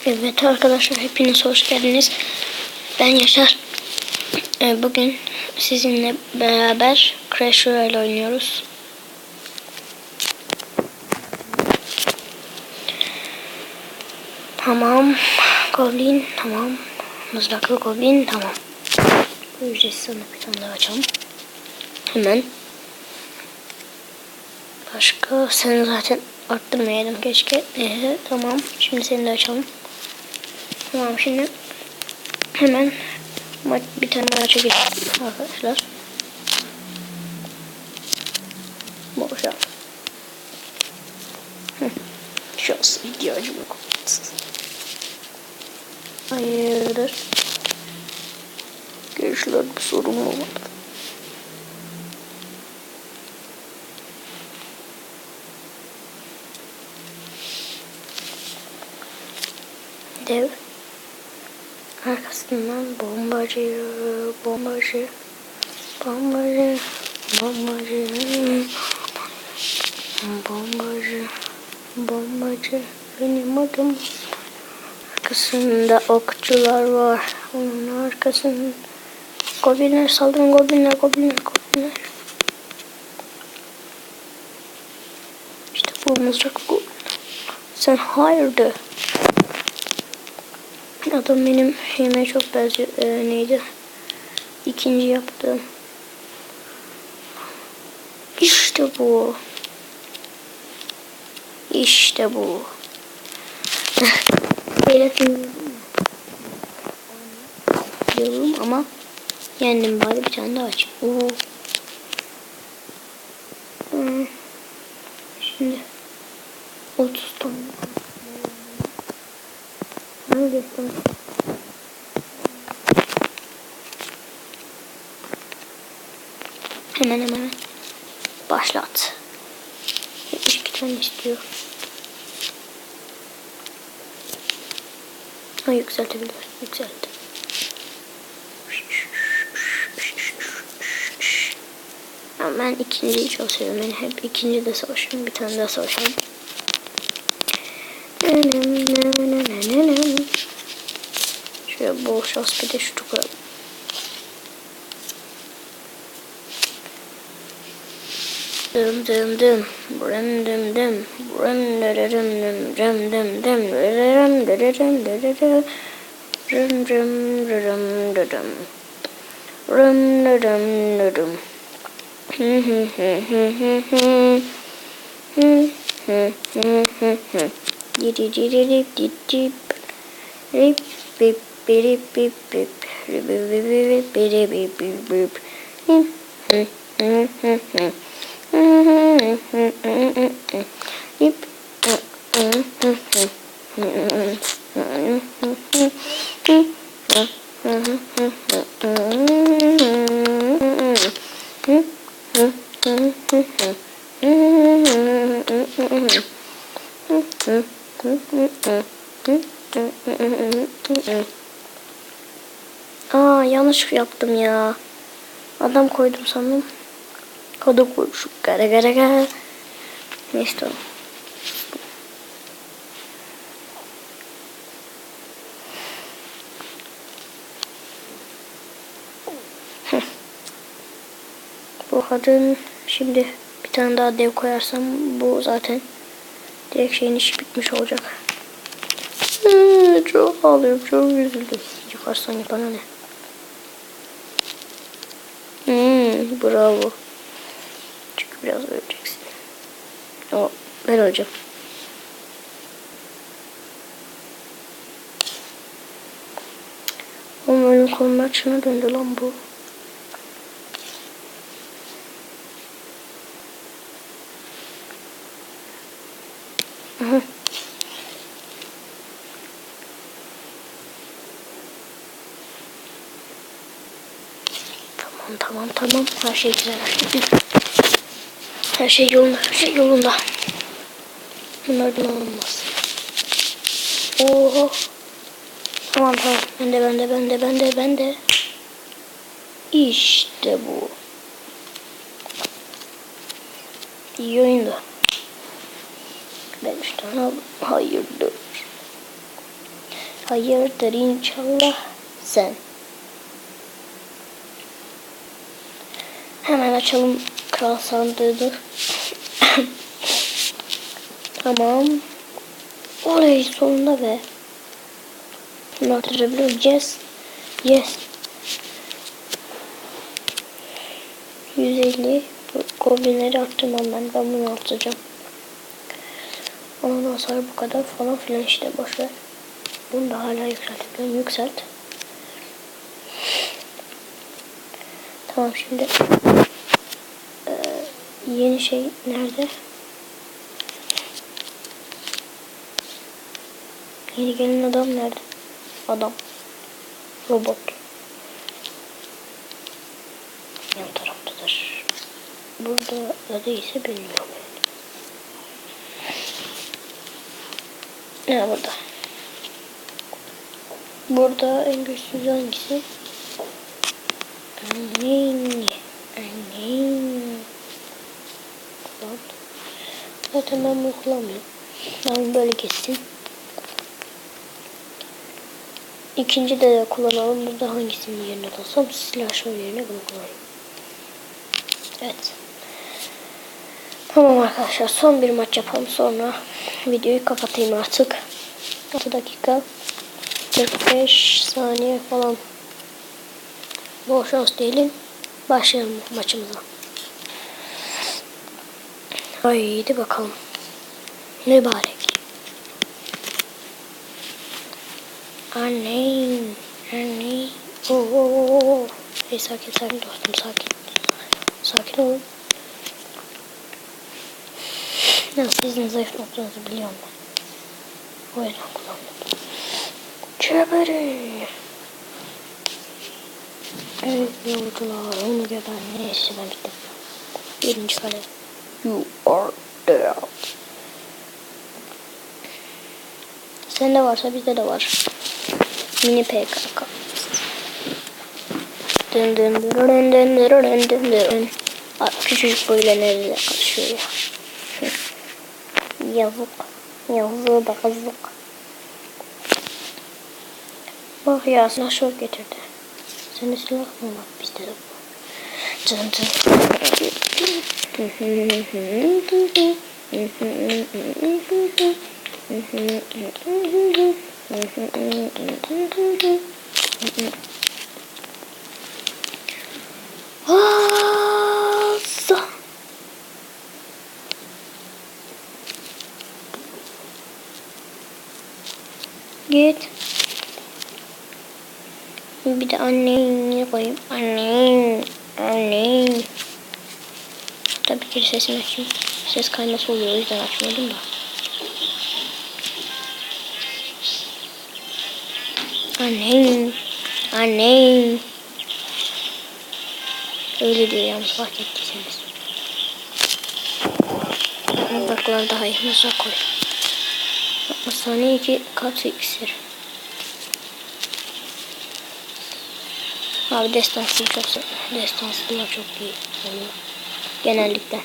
Evet arkadaşlar, hepiniz hoş geldiniz. Ben Yaşar. Bugün sizinle beraber Clash Royale oynuyoruz. Tamam. Goblin tamam. Mızraklı Goblin tamam. Bu ücretsiz sandık, bir tane daha açalım. Hemen. Başka, sen zaten arttırmayalım keşke. Tamam. Şimdi seni de açalım. Tamam, şimdi hemen bir tane daha çekelim arkadaşlar. Boşa. Şans ihtiyacım yok. Hayırdır? Gençler, bir sorun mu var? Dev arkasından bombacı, bombacı, bombacı, bombacı, bombacı, bombacı, benim adım. Arkasında okçular var. Onun arkasında goblinler, saldırın goblinler, goblinler, goblinler. İşte bu mızrak bu. Sen hayırdır? Adam benim şeyime çok benziyor. Neydi? İkinci yaptığım. İşte bu. İşte bu. Diyorum ama yendim, bari bir tane daha aç. Şimdi 30 tane. Hangi tane? Hemen başlat. 72 tane istiyor. Ha, yükseltebilir. Yükseltti. Ben ikinciyi çok seviyorum. Yani hep ikinci de savaşıyorum. Bir tane daha savaşalım. Şöyle bol şans, bir de şu koyalım. Dım dım dım, dım dım dım, dım dım dım, dım dım dım, dım dım dım, rum rum rum rum, rum rum rum. Yanlış yaptım ya. Adam koydum sandım. Kodu koymuşum. Gara gara gara. Neyse. Bu kadın, şimdi bir tane daha dev koyarsam bu zaten direkt şeyin işi bitmiş olacak. Çok ağlıyorum, çok üzüldüm. Yaparsan yapana ne? Bravo. Çünkü biraz öleceksin. O, ben öleceğim. Oğlum, ölüm kolunun açına döndü lan bu. Tamam. Her şey güzel. Her şey yolunda. Her şey yolunda. Bunlardan alınmaz. Oho. Tamam. Bende. İşte bu. İyi oyunda. Ben 3 tane aldım. Hayırdır. Hayırdır inşallah sen. Hemen açalım kral sandığını. Tamam. Oley sonunda be. Bunu artırabiliyoruz. Yes. Yes. 150. Goblinleri arttırmam ben. Ben bunu arttıracağım. Onun hasarı bu kadar falan filan işte boşver. Bunu da hala yükseltebiliyorum. Yükselt. Tamam şimdi. Yeni şey nerede? Yeni gelen adam nerede? Adam. Robot. Yan taraftadır. Burada da değilse bilmiyorum. Ne burada? Burada en güçsüz hangisi? Annen. Zaten ben bunu kullanmıyorum. Ben böyle kestim. İkinci de kullanalım. Burada hangisinin yerine alsam silahşör yerine bunu kullanayım. Evet. Tamam arkadaşlar son bir maç yapalım sonra videoyu kapatayım artık. 6 dakika 45 saniye falan. Bol şans diyelim. Başlayalım maçımıza. Haydi bakalım. Mübarek. Anne. Oo. Hey, sakin dostum sakin. Sakin olun. Ya sizin zayıf noktanızı biliyorum ben. O yüzden kullanmadım. Çabırı. Evet yolcular onu geber. Neyse ben bittim. Birinci kale. You are there. Sende varsa bizde de var. Mini PKK. Dın dın dın dın dın dın dın dın. Küçücük boyuyla nerede kaçıyor ya. Yazık. Yazık da kızık. Bak ya silah şok getirdi. Senin silah mı var? Bizde de var. Dın dın. Git. Bir de anneni koyayım. Annen. Tabii ki sesini açayım. Ses kayması oluyor o yüzden açmadım da. Annen. Öyle diyor yalnız fark ettiyseniz. Baklar daha iyi. Masa koy. Masane 2 kat iksir. Abi destanslı çok seviyorum. Destanslılar çok iyi oluyor. Genellikle.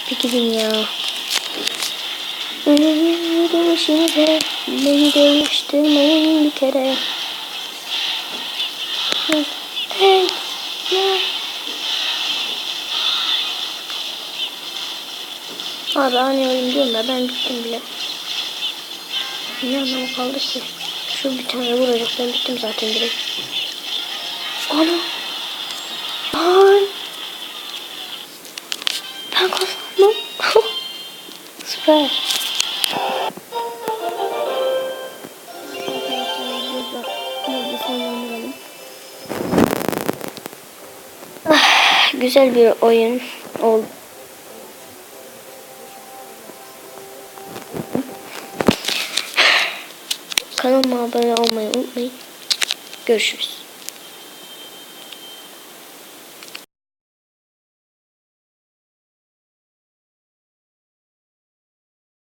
Peki dünya. Değişinize beni değiştirmeyin bir kere. Hey. Abi anlıyorum diyorum da ben bittim bile. Ne anlamı kaldı ki? Şu bir tane vuracak ben bittim zaten direkt. Ana. Ay. Ben kazandım. Süper. Güzel bir oyun oldu. Kanalıma abone olmayı unutmayın. Görüşürüz.